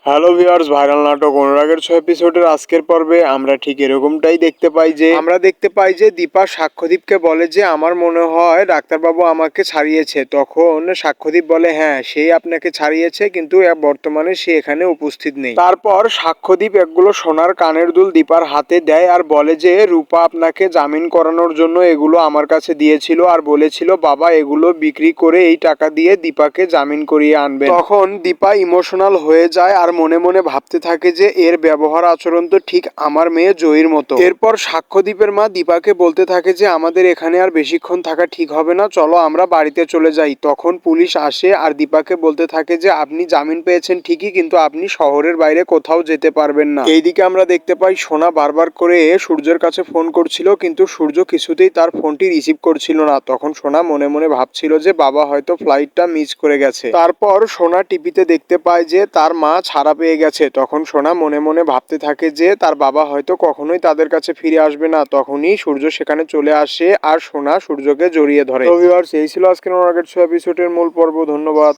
Hello viewers, viral নাটক অনুরাগের 6 এপিসোডের আজকের পর্বে আমরা ঠিক এরকমটাই দেখতে পাই যে দীপা সাক্ষ্যদীপকে বলে যে আমার মনে হয় ডাক্তারবাবু আমাকে ছাড়িয়েছে। তখন সাক্ষ্যদীপ বলে হ্যাঁ, সেই আপনাকে ছাড়িয়েছে, কিন্তু বর্তমানে সে এখানে উপস্থিত নেই। তারপর সাক্ষ্যদীপ একগুলো সোনার কানের দুল দীপার হাতে দেয় আর বলে যে রূপা আপনাকে জামিন করানোর জন্য এগুলো আমার কাছে দিয়েছিল আর বলেছিল বাবা এগুলো বিক্রি করে এই টাকা দিয়ে দীপাকে জামিন করিয়ে আনবে। তখন দীপা ইমোশনাল হয়ে যায় আর মনে মনে ভাবতে থাকে যে এর ব্যবহার আচরণ তো ঠিক আমার মেয়ে জয়ীর মতো। এরপর সাক্ষ্যদীপের মা দীপাকে বলতে থাকে যে আমাদের এখানে আর বেশিক্ষণ থাকা ঠিক হবে না, চলো আমরা বাড়িতে চলে যাই। তখন পুলিশ আসে আর দীপাকে বলতে থাকে যে আপনি জামিন পেয়েছেন ঠিকই, কিন্তু আপনি শহরের বাইরে কোথাও যেতে পারবেন না। এইদিকে আমরা দেখতে পাই সোনা বারবার করে সূর্যের কাছে ফোন করছিল, কিন্তু সূর্য কিছুতেই তার ফোনটি রিসিভ করছিল না। তখন সোনা মনে মনে ভাবছিল যে বাবা হয়তো ফ্লাইটটা মিস করে গেছে। তারপর সোনা টিভিতে দেখতে পায় যে তার মা ছাড়া পেয়ে গেছে। তখন সোনা মনে মনে ভাবতে থাকে যে তার বাবা হয়তো কখনোই তাদের কাছে ফিরে আসবে না। তখনই সূর্য সেখানে চলে আসে আর সোনা সূর্যকে জড়িয়ে ধরে। তো ভিউয়ার্স, এই ছিল আজকের অনুরাগের 6 এপিসোডের মূল পর্ব। ধন্যবাদ।